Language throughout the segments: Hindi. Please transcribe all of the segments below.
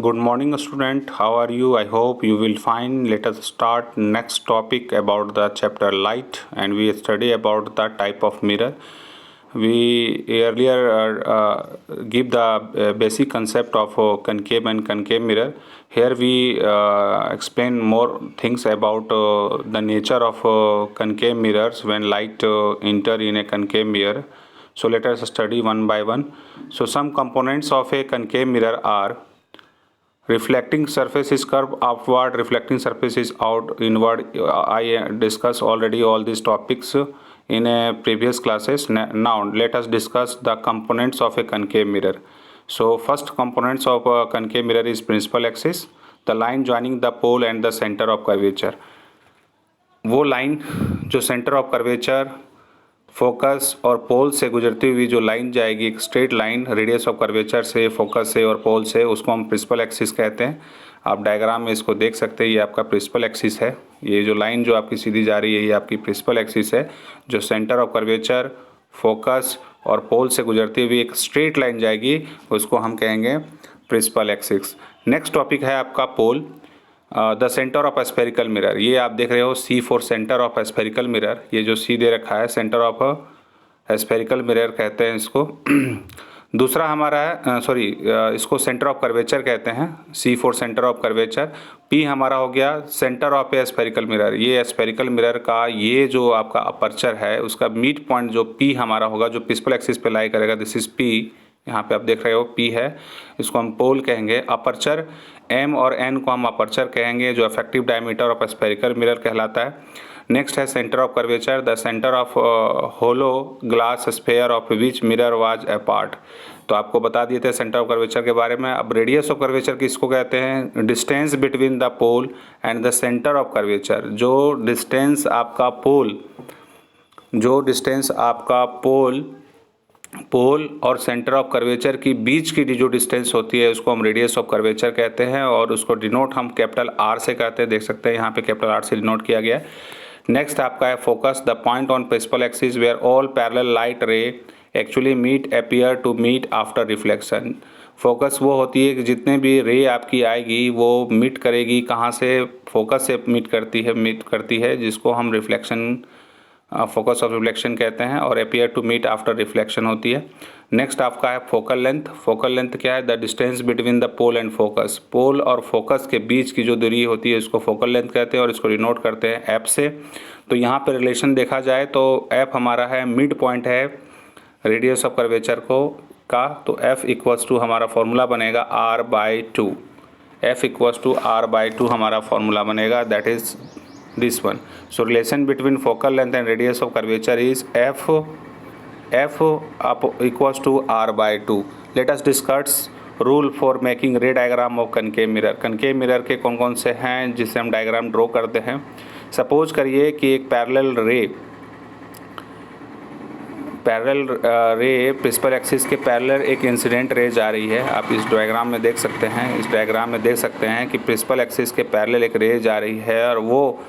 Good morning, student. How are you? I hope you will fine. Let us start next topic about the chapter light, and we study about the type of mirror. We earlier give the basic concept of concave and concave mirror. Here we explain more things about the nature of concave mirrors when light enter in a concave mirror. So let us study one by one. So some components of a concave mirror are reflecting surface is curved upward, reflecting surface is out inward. I discussed already all these topics in a previous classes. Now let us discuss the components of a concave mirror. So first components of a concave mirror is principal axis, the line joining the pole and the center of curvature. वो लाइन जो सेंटर ऑफ कर्वेचर, फोकस और पोल से गुजरती हुई जो लाइन जाएगी, एक straight line radius of curvature से, फोकस से और पोल से, उसको हम प्रिंसिपल एक्सिस कहते हैं। आप डायग्राम में इसको देख सकते हैं, ये आपका प्रिंसिपल एक्सिस है। ये जो लाइन जो आपकी सीधी जा रही है ये आपकी प्रिंसिपल एक्सिस है। जो सेंटर ऑफ कर्वेचर, फोकस और पोल से गुजरती हुई एक स्ट्रेट लाइन जाएगी उसको हम कहेंगे प्रिंसिपल एक्सिस। नेक्स्ट टॉपिक है आपका pole. The centre of spherical mirror, ये आप देख रहे हो C for centre of spherical mirror. ये जो C दे रखा है सेंटर ऑफ स्फेरिकल मिरर कहते हैं इसको। दूसरा हमारा है इसको सेंटर ऑफ कर्वेचर कहते हैं, C for centre of curvature. P हमारा हो गया centre of A spherical mirror. ये स्फेरिकल मिरर का ये जो आपका अपर्चर है उसका मिड पॉइंट जो P हमारा होगा, जो प्रिंसिपल एक्सिस पे लाई करेगा, दिस इज P। यहाँ पे आप देख रहे हो P है, इसको हम पोल कहेंगे। अपर्चर M और N को हम अपर्चर कहेंगे, जो effective diameter of spherical mirror कहलाता है। नेक्स्ट है centre of curvature, the centre of hollow glass sphere of which mirror was apart. तो आपको बता दिए थे सेंटर ऑफ कर्वेचर के बारे में। अब रेडियस ऑफ कर्वेचर किसको कहते हैं? Distance between the pole and the centre of curvature. जो डिस्टेंस आपका पोल और सेंटर ऑफ कर्वेचर की बीच की जो डिस्टेंस होती है उसको हम रेडियस ऑफ कर्वेचर कहते हैं, और उसको डिनोट हम कैपिटल R से करते हैं। देख सकते हैं यहाँ पे कैपिटल R से डिनोट किया गया है। नेक्स्ट आपका है focus, the point on principal axis where all parallel light ray actually meet appear to meet after reflection. Focus वो होती है कि जितने भी रे आपकी आएगी वो मीट करेगी, कहाँ से? फोकस से मीट करती है जिसको हम रिफ्लेक्शन, फोकस ऑफ रिफ्लेक्शन कहते हैं, और appear to meet after reflection होती है। नेक्स्ट आपका है फोकल लेंथ। फोकल लेंथ क्या है? The distance between the pole and focus. Pole और फोकस के बीच की जो दूरी होती है उसको फोकल लेंथ कहते हैं, और इसको डिनोट करते हैं F से। तो यहाँ पर रिलेशन देखा जाए तो F हमारा है मिड पॉइंट है रेडियस ऑफ कर्वेचर का, तो F इक्वल्स टू हमारा फॉर्मूला बनेगा R/2। F equals to R/2 हमारा फॉर्मूला बनेगा, that is this one. So relation between focal length and radius of curvature is F up equals to R/2. Let us discuss rule for making ray diagram of concave mirror. concave mirror के कौन कौन से हैं जिससे हम डायग्राम ड्रॉ करते हैं। सपोज करिए कि एक पैरेलल रे प्रिंसिपल एक्सिस के पैरेलल एक इंसिडेंट रे जा रही है। आप इस डायग्राम में देख सकते हैं, कि प्रिंसिपल एक्सिस के पैरेलल एक रे जा रही है और वो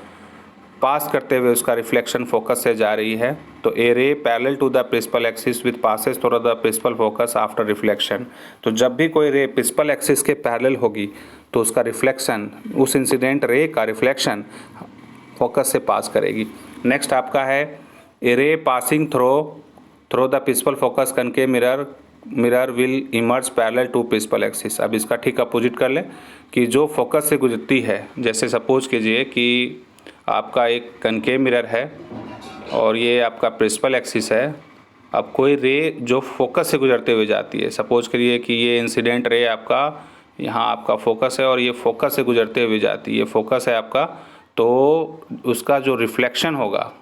पास करते हुए उसका रिफ्लेक्शन फोकस से जा रही है। तो a ray parallel to the principal axis with passes through the principal focus after reflection. तो जब भी कोई रे प्रिंसिपल एक्सिस के पैरेलल होगी तो उसका रिफ्लेक्शन, उस इंसिडेंट रे का रिफ्लेक्शन फोकस से पास करेगी। नेक्स्ट आपका है a ray passing through the principal focus concave mirror will emerge parallel to principal axis. अब इसका ठीक अपोजिट कर लें कि जो फोकस से गुजरती है, जैसे सपोज कीजिए कि आपका एक कनकेव मिरर है और ये आपका प्रिंसिपल एक्सिस है। अब कोई रे जो फोकस से गुजरते हुए जाती है, सपोज करिए कि ये इंसिडेंट रे आपका, यहाँ आपका फोकस है और ये फोकस से गुजरते हुए जाती है, ये फोकस है आपका, तो उसका जो रिफ्लेक्शन होगा,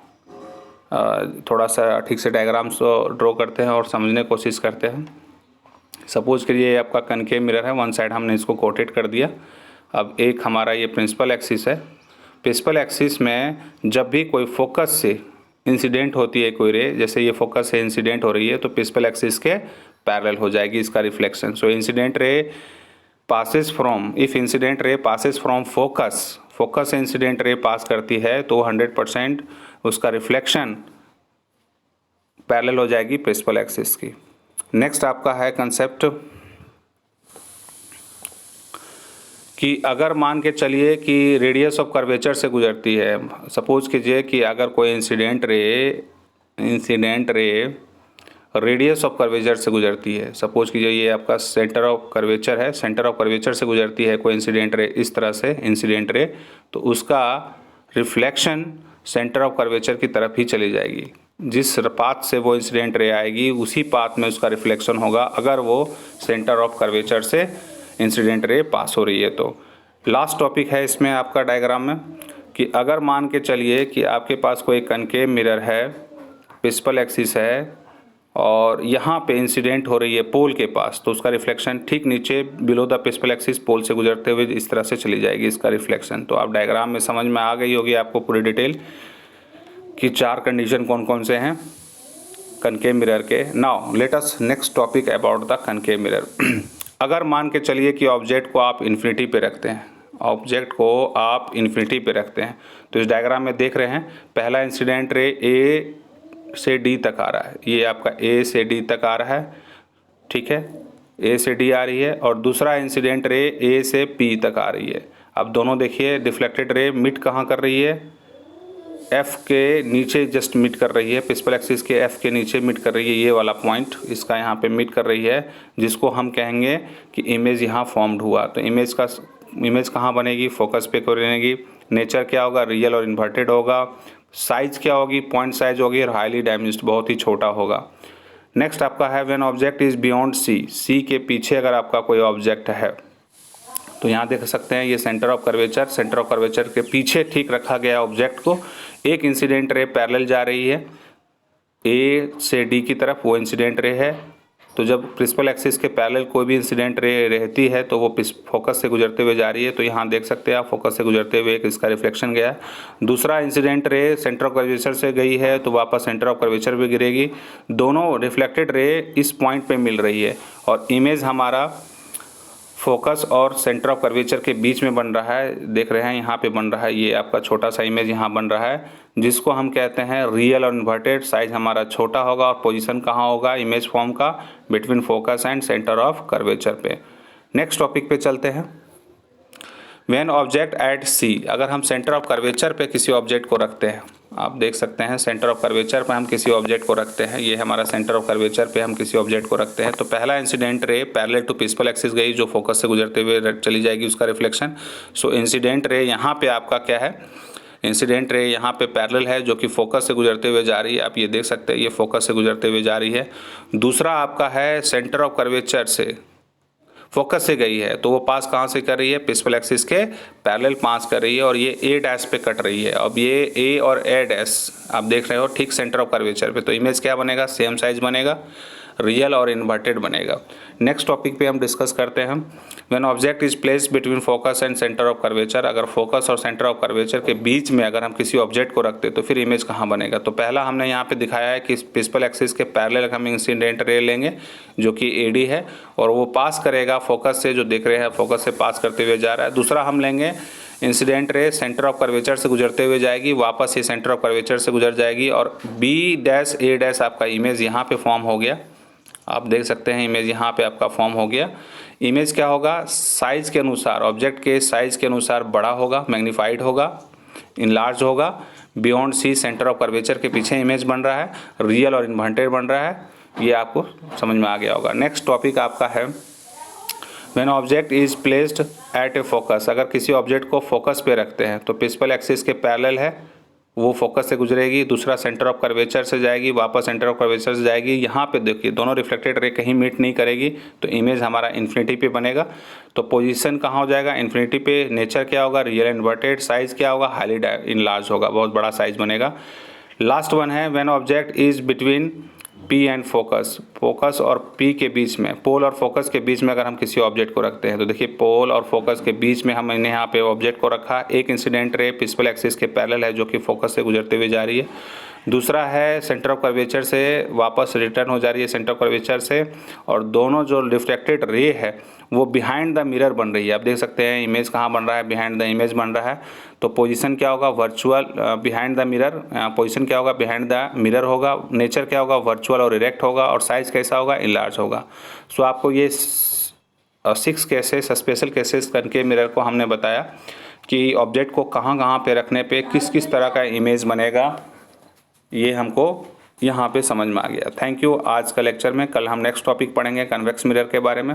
थोड़ा सा ठीक से डायग्राम्स ड्रॉ करते हैं और समझने की कोशिश करते हैं। सपोज करिए ये आपका कनकेव मिरर है, वन साइड हमने इसको कोटेड कर दिया। अब एक हमारा ये प्रिंसिपल एक्सिस है। प्रिंसिपल एक्सिस में जब भी कोई फोकस से इंसिडेंट होती है कोई रे, जैसे ये फोकस से इंसिडेंट हो रही है तो प्रिंसिपल एक्सिस के पैरेलल हो जाएगी इसका reflection. So incident ray passes from, if incident ray passes from focus से इंसिडेंट रे पास करती है तो 100% उसका रिफ्लेक्शन पैरेलल हो जाएगी प्रिंसिपल एक्सिस की। नेक्स्ट आपका है कंसेप्ट कि अगर मान के चलिए कि रेडियस ऑफ कर्वेचर से गुजरती है, सपोज कीजिए कि अगर कोई incident ray radius of curvature से गुजरती है, सपोज कीजिए ये आपका सेंटर ऑफ कर्वेचर है, सेंटर ऑफ कर्वेचर से गुजरती है कोई इंसिडेंट रे, इस तरह से इंसिडेंट रे, तो उसका रिफ्लेक्शन सेंटर ऑफ कर्वेचर की तरफ ही चली जाएगी। जिस पाथ से वो इंसिडेंट रे आएगी उसी पाथ में उसका रिफ्लेक्शन होगा, अगर वो सेंटर ऑफ कर्वेचर से इंसिडेंट रे पास हो रही है तो। लास्ट टॉपिक है इसमें आपका डायग्राम में कि अगर मान के चलिए कि आपके पास कोई कनकेव मिरर है, प्रिंसिपल एक्सिस है और यहाँ पे इंसिडेंट हो रही है पोल के पास, तो उसका रिफ्लेक्शन ठीक नीचे बिलो द प्रिंसिपल एक्सिस पोल से गुजरते हुए इस तरह से चली जाएगी इसका रिफ्लेक्शन। तो आप डायग्राम में समझ में आ गई होगी आपको पूरी डिटेल कि 4 कंडीशन कौन कौन से हैं कनकेव मिरर के। Now let us next topic about the concave mirror. अगर मान के चलिए कि ऑब्जेक्ट को आप इन्फिनिटी पे रखते हैं, तो इस डायग्राम में देख रहे हैं पहला इंसिडेंट रे ए से डी तक आ रहा है, ये आपका ए से डी तक आ रहा है, ठीक है, ए से डी आ रही है, और दूसरा इंसिडेंट रे ए से पी तक आ रही है। अब दोनों देखिए डिफ्लेक्टेड रे मिट कहाँ कर रही है, एफ के नीचे जस्ट मिट कर रही है, प्रिंसिपल एक्सिस के एफ के नीचे मिट कर रही है, ये वाला पॉइंट इसका यहाँ पे मिट कर रही है, जिसको हम कहेंगे कि इमेज यहाँ फॉर्म्ड हुआ। तो इमेज कहाँ बनेगी, फोकस पे बनेगी। नेचर क्या होगा, रियल और इन्वर्टेड होगा। साइज क्या होगी, पॉइंट साइज होगी और हाईली डैमेज्ड, बहुत ही छोटा होगा। नेक्स्ट आपका है when object is beyond C के पीछे अगर आपका कोई ऑब्जेक्ट है, तो यहाँ देख सकते हैं ये सेंटर ऑफ कर्वेचर के पीछे ठीक रखा गया ऑब्जेक्ट को, एक इंसिडेंट रे पैरेलल जा रही है ए से डी की तरफ, वो इंसिडेंट रे है। तो जब प्रिंसिपल एक्सिस के पैरेलल कोई भी इंसिडेंट रे रहती है तो वो फोकस से गुजरते हुए जा रही है, तो यहाँ देख सकते हैं आप फोकस से गुजरते हुए एक इसका रिफ्लेक्शन गया है। दूसरा incident ray centre of curvature से गई है तो वापस सेंटर ऑफ कर्वेचर पे गिरेगी। दोनों रिफ्लेक्टेड रे इस पॉइंट पे मिल रही है और इमेज हमारा फोकस और सेंटर ऑफ कर्वेचर के बीच में बन रहा है, देख रहे हैं यहाँ पे बन रहा है, ये आपका छोटा सा इमेज यहाँ बन रहा है, जिसको हम कहते हैं रियल और इन्वर्टेड। साइज हमारा छोटा होगा और पोजीशन कहाँ होगा इमेज फॉर्म का, between focus and centre of curvature पे। नेक्स्ट टॉपिक पे चलते हैं। व्हेन ऑब्जेक्ट एट सी, अगर हम सेंटर ऑफ कर्वेचर पे किसी ऑब्जेक्ट को रखते हैं, आप देख सकते हैं सेंटर ऑफ कर्वेचर पे हम किसी ऑब्जेक्ट को रखते हैं, ये हमारा सेंटर ऑफ कर्वेचर पे हम किसी ऑब्जेक्ट को रखते हैं, तो पहला incident ray parallel to principal axis गई जो फोकस से गुजरते हुए चली जाएगी उसका रिफ्लेक्शन। सो इंसिडेंट रे यहाँ पे आपका क्या है, इंसिडेंट रे यहाँ पे पैरेलल है जो कि फोकस से गुजरते हुए जा रही है, आप ये देख सकते हैं ये फोकस से गुजरते हुए जा रही है। दूसरा आपका है सेंटर ऑफ कर्वेचर से फोकस से गई है तो वो पास कहाँ से कर रही है, प्रिंसिपल एक्सिस के पैरेलल पास कर रही है और ये ए डैश पे कट रही है। अब ये ए और ए डैश आप देख रहे हो ठीक सेंटर ऑफ कर्वेचर पे, तो इमेज क्या बनेगा, सेम साइज बनेगा, रियल और इन्वर्टेड बनेगा। नेक्स्ट टॉपिक पे हम डिस्कस करते हैं when object is placed between focus and centre of curvature, अगर फोकस और सेंटर ऑफ कर्वेचर के बीच में अगर हम किसी ऑब्जेक्ट को रखते तो फिर इमेज कहाँ बनेगा। तो पहला हमने यहाँ पे दिखाया है कि प्रिंसिपल एक्सिस के पैरेलल हम इंसिडेंट रे लेंगे जो कि एडी है और वो पास करेगा फोकस से, जो देख रहे हैं फोकस से पास करते हुए जा रहा है। दूसरा हम लेंगे incident ray centre of curvature से गुजरते हुए जाएगी, वापस ये सेंटर ऑफ कर्वेचर से गुजर जाएगी और बी डैश ए डैश आपका इमेज यहाँ पे फॉर्म हो गया, आप देख सकते हैं इमेज यहाँ पे आपका फॉर्म हो गया। इमेज क्या होगा, साइज़ के अनुसार, ऑब्जेक्ट के साइज़ के अनुसार बड़ा होगा, मैग्नीफाइड होगा, इनलार्ज होगा। Beyond C centre of curvature के पीछे इमेज बन रहा है, रियल और इन्वर्टेड बन रहा है, ये आपको समझ में आ गया होगा। नेक्स्ट टॉपिक आपका है when object is placed at A focus, अगर किसी ऑब्जेक्ट को फोकस पे रखते हैं तो प्रिंसिपल एक्सिस के पैरेलल है, वो फोकस से गुजरेगी, दूसरा सेंटर ऑफ कर्वेचर से जाएगी, वापस सेंटर ऑफ कर्वेचर से जाएगी। यहाँ पे देखिए दोनों रिफ्लेक्टेड रे कहीं मीट नहीं करेगी तो इमेज हमारा इन्फिनिटी पे बनेगा। तो पोजीशन कहाँ हो जाएगा, इन्फिनिटी पे। नेचर क्या होगा, रियल इन्वर्टेड। साइज़ क्या होगा, हाईली इनलार्ज होगा, बहुत बड़ा साइज बनेगा। लास्ट वन है when object is between P and focus, focus और पी के बीच में, पोल और फोकस के बीच में अगर हम किसी ऑब्जेक्ट को रखते हैं तो देखिए पोल और फोकस के बीच में हमने यहाँ पे ऑब्जेक्ट को रखा, एक इंसिडेंट रे प्रिंसिपल एक्सिस के पैरेलल है जो कि फोकस से गुजरते हुए जा रही है, दूसरा है सेंटर ऑफ कर्वेचर से वापस रिटर्न हो जा रही है सेंटर ऑफ कर्वेचर से, और दोनों जो रिफ्लेक्टेड रे है वो बिहाइंड द मिरर बन रही है। आप देख सकते हैं इमेज कहाँ बन रहा है, बिहाइंड द इमेज बन रहा है। तो पोजीशन क्या होगा, virtual behind the mirror, position क्या होगा, बिहाइंड द मिरर होगा। नेचर क्या होगा, वर्चुअल और इरेक्ट होगा, और साइज कैसा होगा, इनलार्ज होगा। सो आपको ये 6 cases, special cases concave mirror को हमने बताया कि ऑब्जेक्ट को कहाँ कहाँ पे रखने पे किस किस तरह का इमेज बनेगा, ये हमको यहाँ पे समझ में आ गया। Thank you. आज का लेक्चर में, कल हम नेक्स्ट टॉपिक पढ़ेंगे कन्वेक्स मिरर के बारे में।